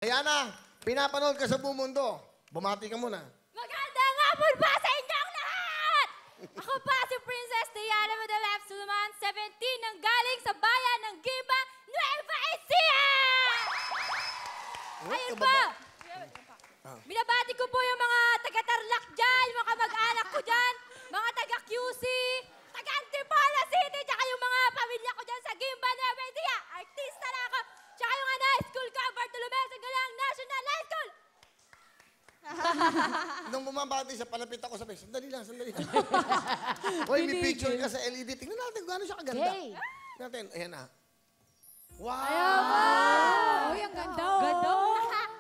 Diana, pinapanood ka sa buong mundo. Bumati ka muna. Magandang hapon pa sa inyong lahat! Ako pa si Princess Diana Madalap Suluman, 17, nang galing sa bayan ng Gimba, Nueva Ecija! Ayun po! Binabati ko po yung mga taga-Tarlac dyan, yung mga kamag-anak ko dyan, mga taga-QC, taga-Antipolo City, tsaka yung mga pamilya ko dyan sa Gimba, Nueva Ecija. Artista na ako, tsaka yung high school ko, Bartolome Sagalang National High School. Nung bumabati siya, palapit ako sabi, sandali lang. Hoy, may picture ka sa LED. Tingnan natin kung gano'n siya kaganda. Hey. Tingnan natin, ayan na. Wow! Uy, ang ganda. Ganda.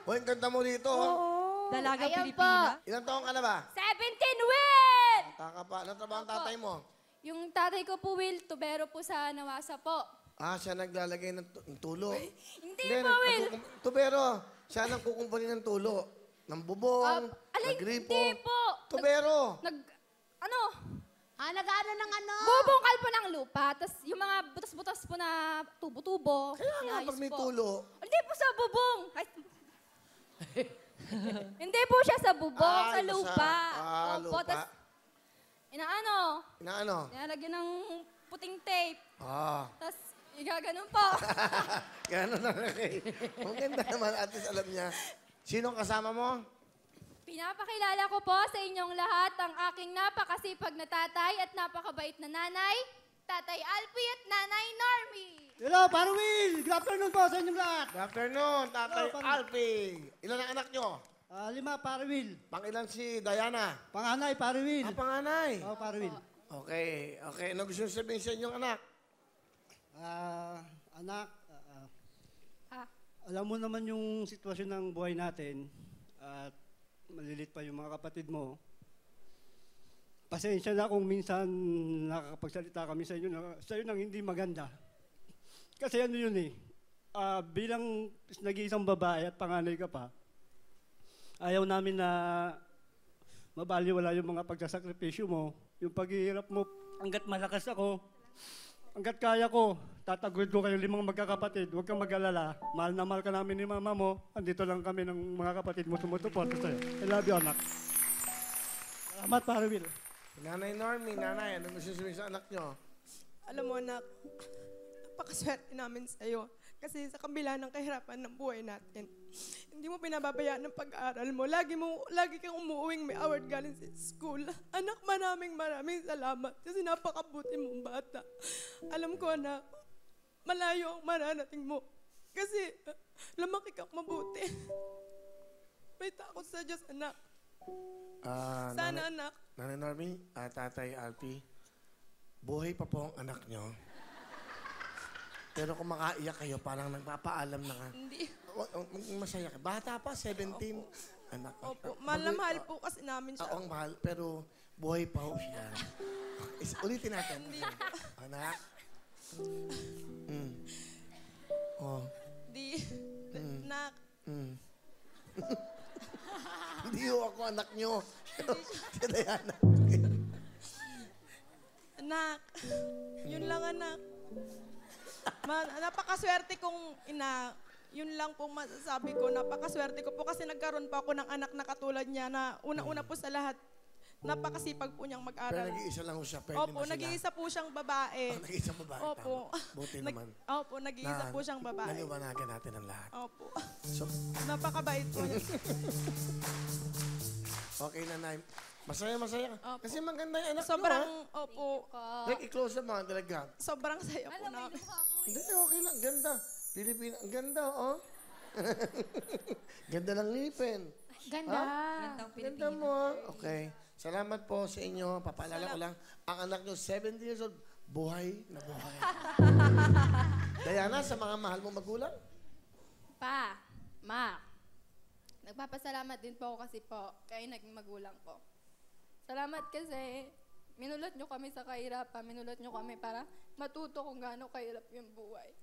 Hoy, ang ganda mo dito. Oh. Dalagang Ayan Pilipina. Ilang taong ka na ba? 17 win! Taka pa. Anong trabaho ang tatay mo? Yung tatay ko po, Will, tubero po sa Nawasa po. Ah, siya naglalagay ng tulo. Hindi po, Will. Tubero. Siya nang kukumpani ng tulo. Ng bubong, nagripo. Hindi po. Tubero. Nag-ano ng ano? Bubungkal po ng lupa. Tapos yung mga butas-butas po na tubo-tubo. Kaya nga, inayos pag may po. tulo. Hindi po sa bubong. Ay, hindi po siya sa bubong, sa lupa. Opo, lupa. tas, inaano, Inaano? nilalagyan ng puting tape. Ah. Tapos, igaganon po. Gano'n na kay. Ang ganda naman, at least alam niya. Sino ang kasama mo? Pinapakilala ko po sa inyong lahat ang aking napakasipag na tatay at napakabait na nanay, Tatay Alpi at Nanay Normie. Hello, Parwil! Good afternoon po sa inyong lahat. Good afternoon, Tatay Hello, Alpi. Ilan ang anak nyo? 5, Parwil. Pangilan si Diana? Panganay, Parwil. Ah, panganay. Oh, Parwil. Okay. Ano gusto nyo sabihin sa inyong anak? Anak, Ah, alam mo naman yung sitwasyon ng buhay natin at malilit pa yung mga kapatid mo. Pasensya na kung minsan nakakapagsalita kami sa inyo nang hindi maganda. Kasi ano yun eh, bilang nag-iisang babae at panganay ka pa, ayaw namin na mabaliwala yung mga pagsasakripisyo mo, yung paghihirap mo. Hanggat malakas ako, hanggat kaya ko, tatagod ko kayo 5 magkakapatid. Huwag kang mag-alala. Mahal na mahal ka namin ni mama mo. Andito lang kami ng mga kapatid mo sumusuporta sa'yo. I love you, anak. Salamat, Parwil. Nanay Normie, nanay, ano gusto sabihin sa anak nyo? Alam mo, anak, napakaswerte namin sa'yo. Kasi sa kabila ng kahirapan ng buhay natin, hindi mo pinababayaan ng pag-aaral mo. Lagi kang umuuwing may award galing sa school. Anak, maraming salamat kasi napakabuti mong bata. Alam ko, anak, malayo ang mararating mo. Kasi lumaki kang mabuti. May takot sa Diyos, anak. Sana, anak. Nanay Normie, Tatay Alpi, buhay pa po ang anak nyo. Pero kung makaiyak kayo, parang nagpapaalam na ka. Hindi. Masaya ka. Bata pa, 17. Opo. Anak. Opo, mahal na mahal po kasi namin siya. Oo, ang mahal. Pero buhay pa ho siya. Ulitin natin. Anak. Oh. Di. Anak. Hindi ho ako anak nyo. Si Diana. Anak. Yun lang, anak. Napakaswerte kong ina. Yun lang pong masasabi ko. Napakaswerte ko po kasi nagkaroon pa ako ng anak na katulad niya na una-una po sa lahat, napakasipag po niyang Pero mag-aral. nag-iisa lang ho siya. Pwede Opo, na sila. nag-iisa po siyang babae. Nag-iisang babae. Opo. Tama. Buti naman. Opo, nag-iisa po siyang babae. Naliwanagan natin ang lahat. Opo. So, Napakabait po niya. okay, nanay. Masaya ka. Opo. Kasi maganda yung anak Sobrang, nyo, opo, i-close na mga talaga. sobrang saya po namin. Hindi, okay lang. Ganda. Pilipina. Ang ganda, oh. Ganda ng ngipin. Ganda. Gandang Ganda Pilipina. mo, ah. Okay. Salamat po sa inyo. Papaalala ko lang, ang anak nyo, 70 years old, buhay na buhay. Diana, sa mga mahal mong magulang? Pa, ma, nagpapasalamat din po ako kasi po kayo naging magulang ko. Salamat kasi minulot nyo kami sa kahirapan, minulot nyo kami para matuto kung gaano kahirap yung buhay.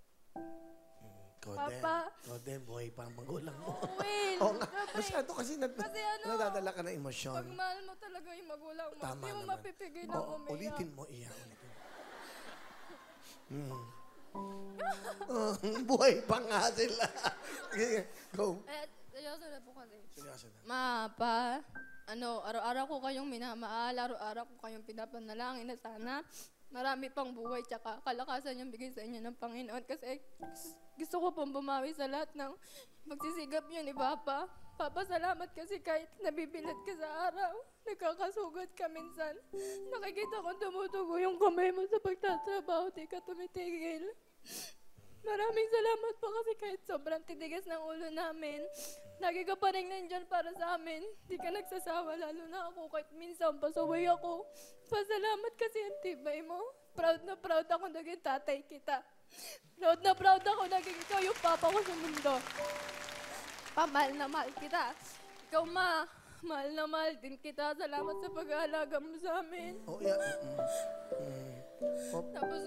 Papa. Kodem, buhay pa ang magulang mo. Will, Oo nga, syempre, masyado kasi kasi ano, nadadala ka ng emosyon. pag mahal mo talaga yung magulang mo, Tama hindi mo naman. mapipigil na Oo, umiyak. ulitin mo, ulitin. Buhay pa nga sila. Go. kasi. Seryoso na. Ma, pa, araw-araw ko kayong minamahal, araw-araw ko kayong pinapanalangin na sana marami pang buhay tsaka kalakasan yung bigay sa inyo ng Panginoon kasi gusto ko pong bumawi sa lahat ng magsisigap niyo ni Papa. Papa, salamat kasi kahit nabibilad ka sa araw, nagkakasugat ka minsan. Nakikita ko tumutugo yung kamay mo sa pagtatrabaho, di ka tumitigil. Maraming salamat po kasi kahit sobrang titigas ng ulo namin, lagi ka pa rin nandyan para sa amin. Di ka nagsasawa, lalo na ako kahit minsan pasaway ako. Pasalamat kasi ang tibay mo. Proud na proud ako naging tatay kita. Proud na proud ako naging ikaw yung papa ko sa mundo. Pamahal na mahal kita. Ikaw ma, mahal na mahal din kita. Salamat sa pag-aalaga mo sa amin. Oh, yeah. Tapos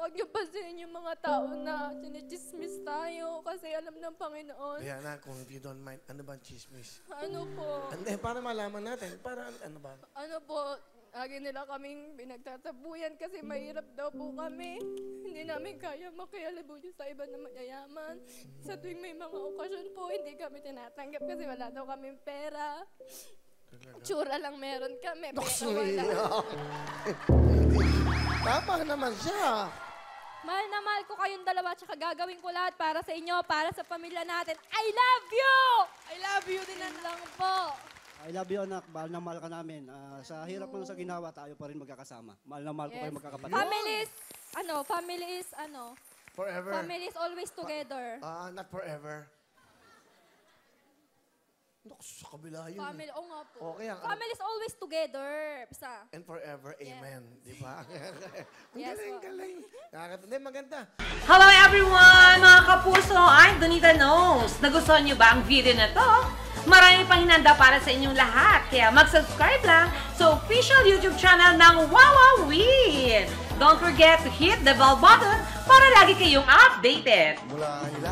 huwag niyo pansinin yung mga tao na sinichismis tayo kasi alam ng Panginoon. Diana, kung you don't mind, ano ba ang chismis? Ano po? Para malaman natin, para ano ba? Ano po, lagi nila kaming pinagtatabuyan kasi mahirap daw po kami. Hindi namin kaya makialabog sa iba na mayayaman. Sa tuwing may mga okasyon po, hindi kami tinatanggap kasi wala daw kaming pera. Tsura lang meron kami, pera wala. Tama naman siya. Mahal na mahal ko kayong dalawa tsaka gagawin ko lahat para sa inyo, para sa pamilya natin. I love you! I love you din. Yan lang po. I love you, anak. Mahal na mahal ka namin. Sa hirap mo sa ginawa, tayo pa rin magkakasama. Mahal na mahal ko kayo magkakapatid. Family is Forever. family is always together. Not forever. Naku, sa kabila yun. Family, oo nga po. Okay, Family is always together. Basta. And forever, amen. Di ba? Ang Yes, galing, po. galing. Nakakatawa. Maganda. Hello everyone! Mga kapuso, I'm Donita Knows. Nagustuhan niyo ba ang video na to? Marami pang hinanda para sa inyong lahat. Kaya mag-subscribe lang sa official YouTube channel ng Wowowin. Don't forget to hit the bell button para lagi kayong updated. Mula